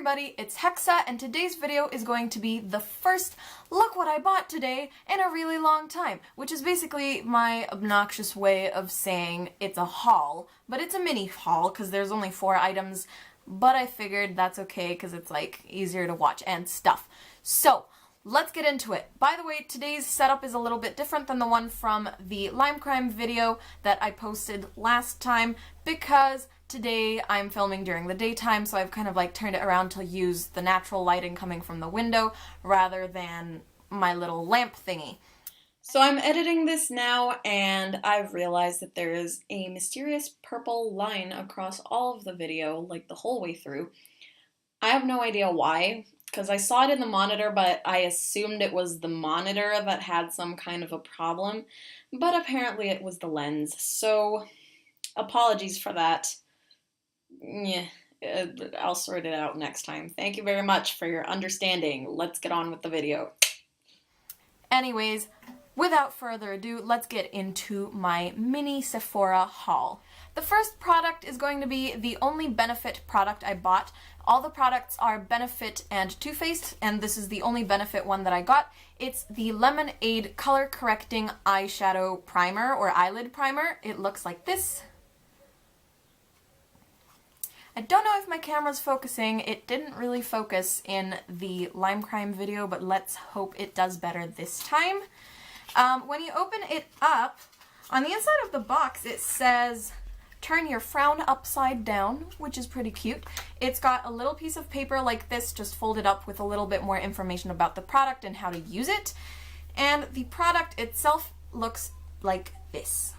everybody, it's Hexa, and today's video is going to be the first look what I bought today in a really long time, which is basically my obnoxious way of saying it's a haul, but it's a mini haul because there's only 4 items, but I figured that's okay because it's like easier to watch and stuff. So, let's get into it. By the way, today's setup is a little bit different than the one from the Lime Crime video that I posted last time because today I'm filming during the daytime, so I've kind of like turned it around to use the natural lighting coming from the window rather than my little lamp thingy. So I'm editing this now and I've realized that there is a mysterious purple line across all of the video, like the whole way through. I have no idea why, because I saw it in the monitor, but I assumed it was the monitor that had some kind of a problem, but apparently it was the lens, so apologies for that. Yeah, I'll sort it out next time. Thank you very much for your understanding. Let's get on with the video. Anyways, without further ado, let's get into my mini Sephora haul. The first product is going to be the only Benefit product I bought. All the products are Benefit and Too Faced, and this is the only Benefit one that I got. It's the Lemonade Color Correcting Eyeshadow Primer, or Eyelid Primer. It looks like this. I don't know if my camera's focusing. It didn't really focus in the Lime Crime video, but let's hope it does better this time. When you open it up, on the inside of the box it says, "Turn your frown upside down," which is pretty cute. It's got a little piece of paper like this, just folded up with a little bit more information about the product and how to use it. And the product itself looks like this.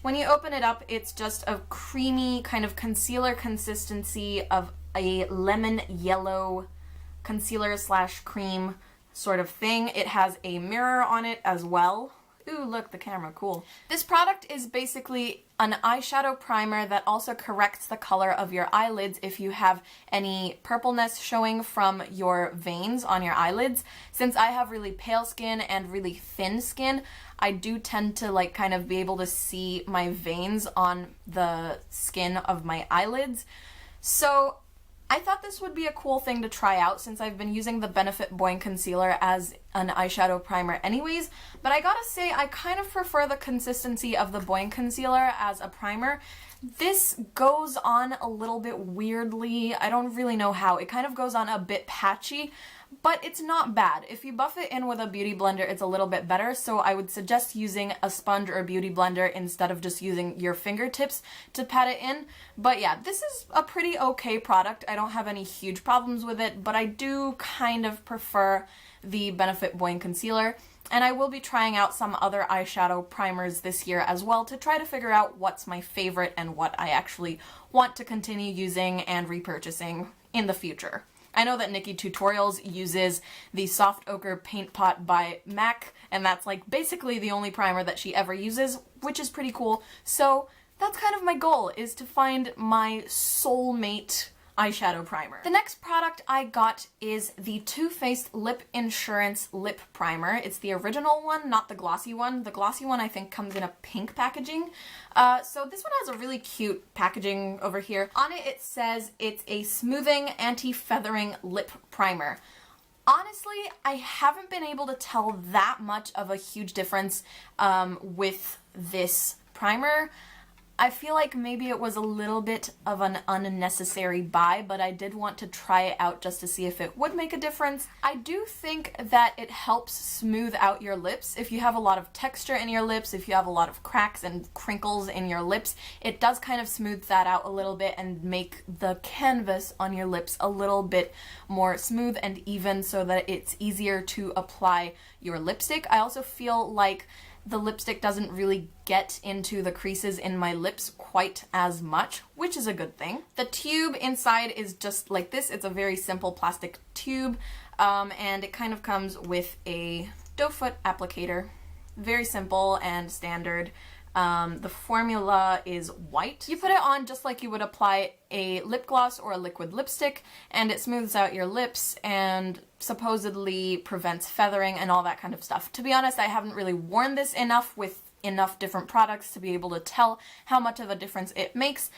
When you open it up, it's just a creamy kind of concealer consistency of a lemon yellow concealer slash cream sort of thing. It has a mirror on it as well. Ooh, look, the camera, cool. This product is basically an eyeshadow primer that also corrects the color of your eyelids if you have any purpleness showing from your veins on your eyelids. Since I have really pale skin and really thin skin, I do tend to like kind of be able to see my veins on the skin of my eyelids. So I thought this would be a cool thing to try out since I've been using the Benefit Boing Concealer as an eyeshadow primer anyways, but I gotta say I kind of prefer the consistency of the Boing Concealer as a primer. This goes on a little bit weirdly. I don't really know how. It kind of goes on a bit patchy, but it's not bad. If you buff it in with a beauty blender, it's a little bit better, so I would suggest using a sponge or a beauty blender instead of just using your fingertips to pat it in. But yeah, this is a pretty okay product. I don't have any huge problems with it, but I do kind of prefer the Benefit Boing Concealer. And I will be trying out some other eyeshadow primers this year as well to try to figure out what's my favorite and what I actually want to continue using and repurchasing in the future. I know that Nikki Tutorials uses the Soft Ochre Paint Pot by MAC, and that's like basically the only primer that she ever uses, which is pretty cool. So that's kind of my goal, is to find my soulmate eyeshadow primer. The next product I got is the Too Faced Lip Insurance Lip Primer. It's the original one, not the glossy one. The glossy one I think comes in a pink packaging. So this one has a really cute packaging over here. On it it says it's a smoothing anti-feathering lip primer. Honestly, I haven't been able to tell that much of a huge difference with this primer. I feel like maybe it was a little bit of an unnecessary buy, but I did want to try it out just to see if it would make a difference. I do think that it helps smooth out your lips. If you have a lot of texture in your lips, if you have a lot of cracks and crinkles in your lips, it does kind of smooth that out a little bit and make the canvas on your lips a little bit more smooth and even so that it's easier to apply your lipstick. I also feel like the lipstick doesn't really get into the creases in my lips quite as much, which is a good thing. The tube inside is just like this. It's a very simple plastic tube, and it kind of comes with a doe foot applicator. Very simple and standard. The formula is white. You put it on just like you would apply a lip gloss or a liquid lipstick, and it smooths out your lips and supposedly prevents feathering and all that kind of stuff. To be honest, I haven't really worn this enough with enough different products to be able to tell how much of a difference it makes.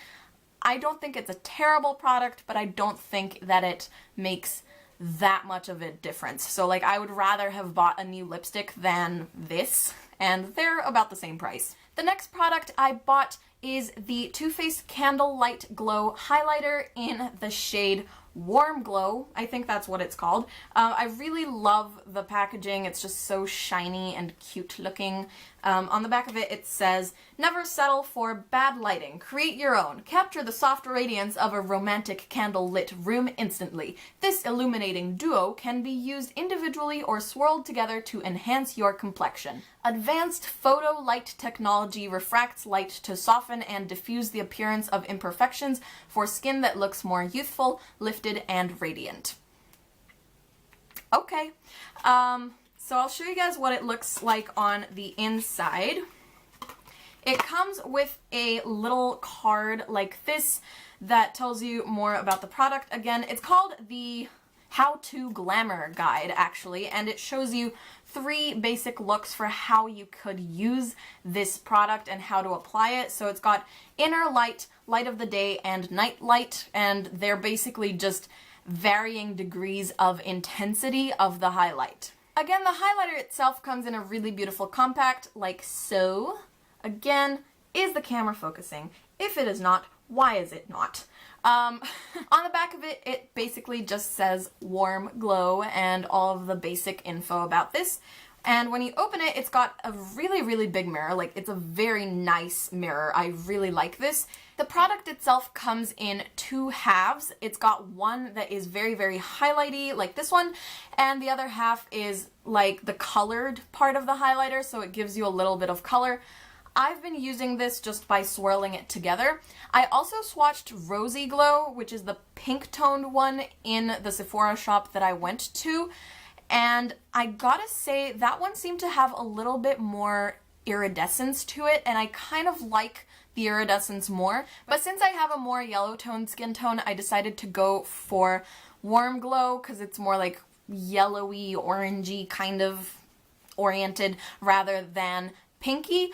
I don't think it's a terrible product, but I don't think that it makes that much of a difference. So like I would rather have bought a new lipstick than this, and they're about the same price. The next product I bought is the Too Faced Candle Light Glow Highlighter in the shade Warm Glow. I think that's what it's called. I really love the packaging. It's just so shiny and cute looking. On the back of it, it says, "Never settle for bad lighting. Create your own. Capture the soft radiance of a romantic candle-lit room instantly. This illuminating duo can be used individually or swirled together to enhance your complexion. Advanced photo light technology refracts light to soften and diffuse the appearance of imperfections for skin that looks more youthful, lifted, and radiant." Okay. So I'll show you guys what it looks like on the inside. It comes with a little card like this that tells you more about the product. Again, it's called the How to Glamour Guide, actually, and it shows you 3 basic looks for how you could use this product and how to apply it. So it's got inner light, light of the day, and night light, and they're basically just varying degrees of intensity of the highlight. Again, the highlighter itself comes in a really beautiful compact, like so. Again, is the camera focusing? If it is not, why is it not? On the back of it, it basically just says Warm Glow and all of the basic info about this. And when you open it, it's got a really, really big mirror. Like, it's a very nice mirror. I really like this. The product itself comes in 2 halves. It's got one that is very, very highlighty, like this one, and the other half is like the colored part of the highlighter, so it gives you a little bit of color. I've been using this just by swirling it together. I also swatched Rosy Glow, which is the pink toned one in the Sephora shop that I went to. And I gotta say, that one seemed to have a little bit more iridescence to it, and I kind of like the iridescence more. But since I have a more yellow toned skin tone, I decided to go for Warm Glow because it's more like yellowy, orangey kind of oriented rather than pinky.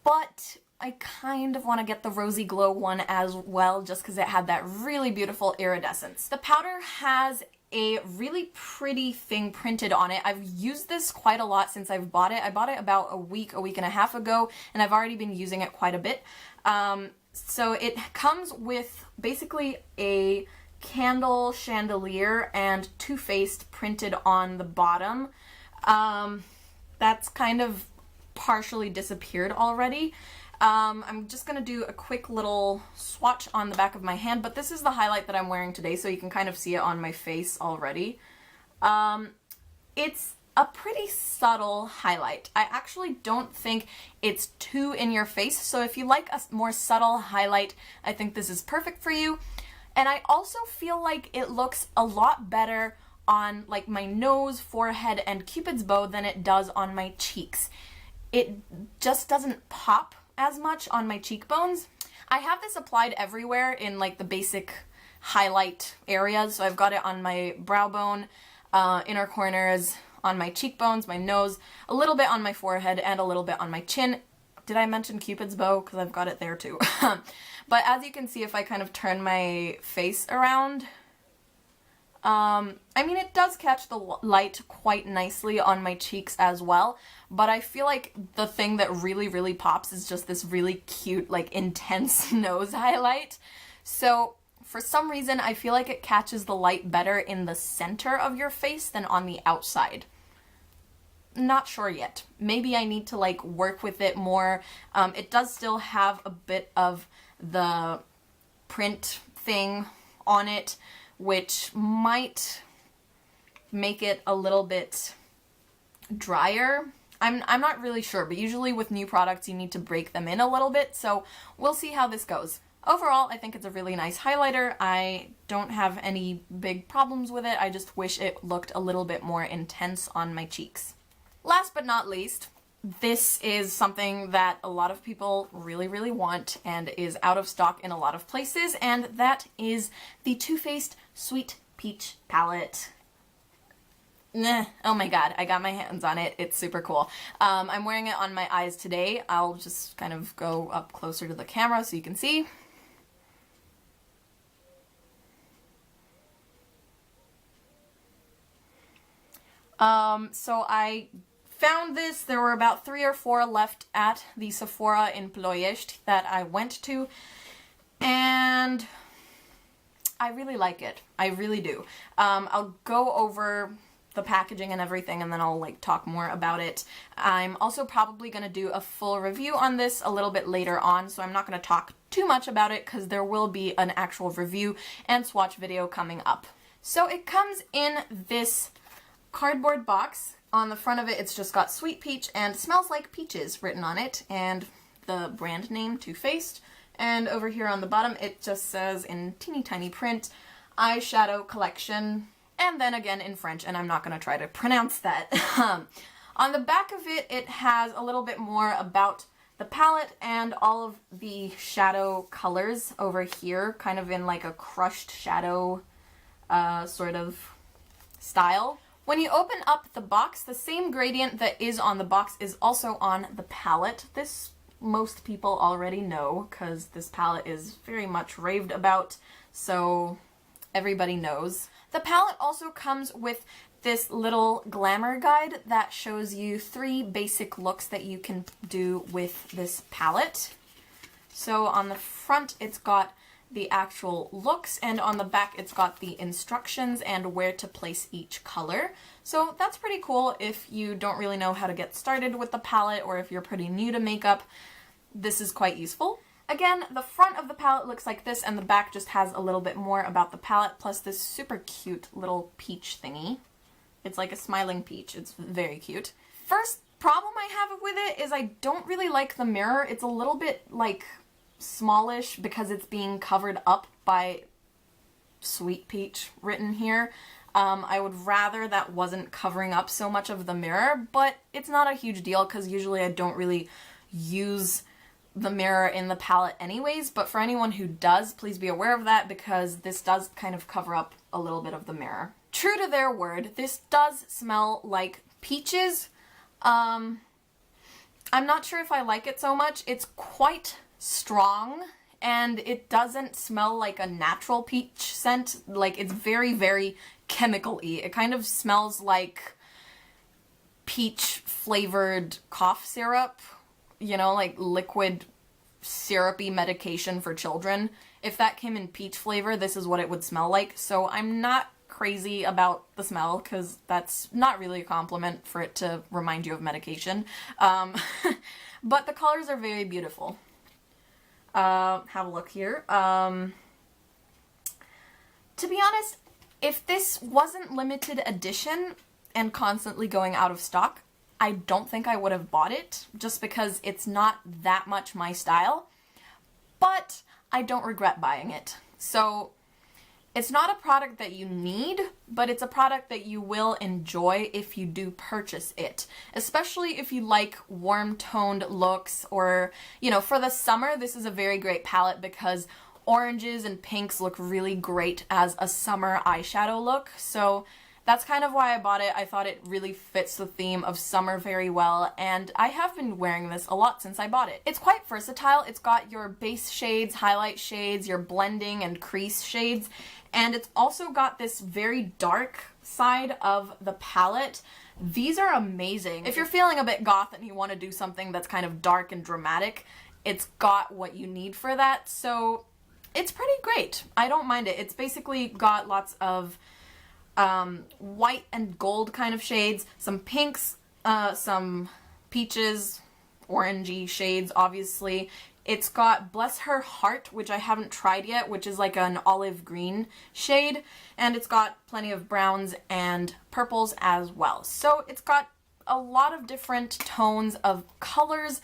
But I kind of want to get the Rosy Glow one as well just because it had that really beautiful iridescence. The powder has a really pretty thing printed on it. I've used this quite a lot since I've bought it. I bought it about a week and a half ago, and I've already been using it quite a bit. So it comes with basically a candle chandelier and Too Faced printed on the bottom. That's kind of partially disappeared already. I'm just gonna do a quick little swatch on the back of my hand, but this is the highlight that I'm wearing today, so you can kind of see it on my face already. It's a pretty subtle highlight. I actually don't think it's too in your face, so if you like a more subtle highlight, I think this is perfect for you. And I also feel like it looks a lot better on like my nose, forehead, and Cupid's bow than it does on my cheeks. It just doesn't pop as much on my cheekbones. I have this applied everywhere in like the basic highlight areas. So I've got it on my brow bone, inner corners, on my cheekbones, my nose, a little bit on my forehead, and a little bit on my chin. Did I mention Cupid's bow? Because I've got it there too. But as you can see, if I kind of turn my face around, I mean, it does catch the light quite nicely on my cheeks as well, but I feel like the thing that really, really pops is just this really cute, like, intense nose highlight. So for some reason, I feel like it catches the light better in the center of your face than on the outside. Not sure yet. Maybe I need to like work with it more. It does still have a bit of the print thing on it, which might make it a little bit drier. I'm not really sure, but usually with new products you need to break them in a little bit, so we'll see how this goes. Overall, I think it's a really nice highlighter. I don't have any big problems with it. I just wish it looked a little bit more intense on my cheeks. Last but not least, this is something that a lot of people really, really want and is out of stock in a lot of places, and that is the Too Faced Sweet Peach palette. Oh my god, I got my hands on it. It's super cool. I'm wearing it on my eyes today. I'll just kind of go up closer to the camera so you can see. So I found this. There were about 3 or 4 left at the Sephora in Ploiești that I went to, and I really like it. I really do. I'll go over the packaging and everything, and then I'll like talk more about it. I'm also probably going to do a full review on this a little bit later on, so I'm not going to talk too much about it because there will be an actual review and swatch video coming up. So it comes in this cardboard box. On the front of it, it's just got Sweet Peach and Smells Like Peaches written on it, and the brand name Too Faced. And over here on the bottom, it just says in teeny tiny print, eyeshadow collection, and then again in French, and I'm not going to try to pronounce that. On the back of it, it has a little bit more about the palette and all of the shadow colors over here, kind of in like a crushed shadow sort of style. When you open up the box, the same gradient that is on the box is also on the palette. This most people already know because this palette is very much raved about, so everybody knows. The palette also comes with this little glamour guide that shows you 3 basic looks that you can do with this palette. So on the front it's got the actual looks, and on the back it's got the instructions and where to place each color. So that's pretty cool if you don't really know how to get started with the palette, or if you're pretty new to makeup. This is quite useful. Again, the front of the palette looks like this, and the back just has a little bit more about the palette, plus this super cute little peach thingy. It's like a smiling peach. It's very cute. First problem I have with it is I don't really like the mirror. It's a little bit like smallish because it's being covered up by Sweet Peach written here. I would rather that wasn't covering up so much of the mirror, but it's not a huge deal because usually I don't really use the mirror in the palette anyways, but for anyone who does, please be aware of that because this does kind of cover up a little bit of the mirror. True to their word, this does smell like peaches. I'm not sure if I like it so much. It's quite strong, and it doesn't smell like a natural peach scent. Like, it's very, very chemical-y. It kind of smells like peach-flavored cough syrup, you know, like liquid syrupy medication for children. If that came in peach flavor, this is what it would smell like. So I'm not crazy about the smell because that's not really a compliment for it to remind you of medication. But the colors are very beautiful. Have a look here. To be honest, if this wasn't limited edition and constantly going out of stock, I don't think I would have bought it, just because it's not that much my style, but I don't regret buying it. So it's not a product that you need, but it's a product that you will enjoy if you do purchase it, especially if you like warm-toned looks, or, you know, for the summer, this is a very great palette because oranges and pinks look really great as a summer eyeshadow look. So that's kind of why I bought it. I thought it really fits the theme of summer very well, and I have been wearing this a lot since I bought it. It's quite versatile. It's got your base shades, highlight shades, your blending and crease shades, and it's also got this very dark side of the palette. These are amazing. If you're feeling a bit goth and you want to do something that's kind of dark and dramatic, it's got what you need for that, so it's pretty great. I don't mind it. It's basically got lots of white and gold kind of shades, some pinks, some peaches, orangey shades, obviously. It's got Bless Her Heart, which I haven't tried yet, which is like an olive green shade, and it's got plenty of browns and purples as well. So it's got a lot of different tones of colors,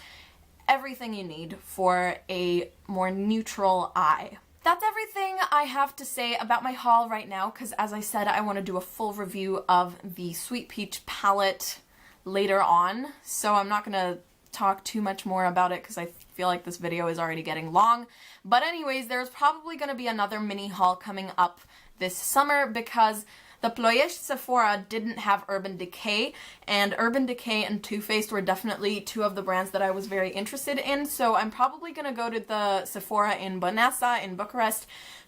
everything you need for a more neutral eye. That's everything I have to say about my haul right now, because as I said, I want to do a full review of the Sweet Peach palette later on, so I'm not going to talk too much more about it because I feel like this video is already getting long. But anyways, there's probably going to be another mini haul coming up this summer because the Ploiești Sephora didn't have Urban Decay, and Urban Decay and Too Faced were definitely two of the brands that I was very interested in, so I'm probably going to go to the Sephora in Băneasa in Bucharest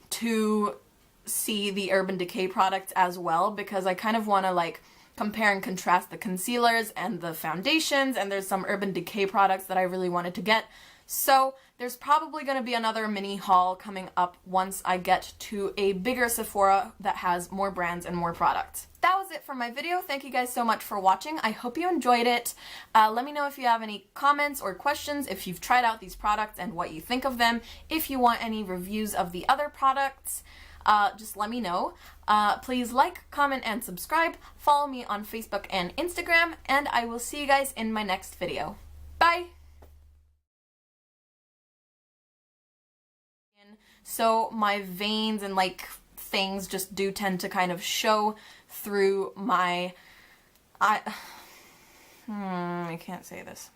to see the Urban Decay products as well, because I kind of want to like compare and contrast the concealers and the foundations, and there's some Urban Decay products that I really wanted to get. So there's probably going to be another mini haul coming up once I get to a bigger Sephora that has more brands and more products. That was it for my video. Thank you guys so much for watching. I hope you enjoyed it. Let me know if you have any comments or questions, if you've tried out these products and what you think of them. If you want any reviews of the other products, just let me know. Please like, comment, and subscribe. Follow me on Facebook and Instagram, and I will see you guys in my next video. Bye! So my veins and like things just do tend to kind of show through my I can't say this.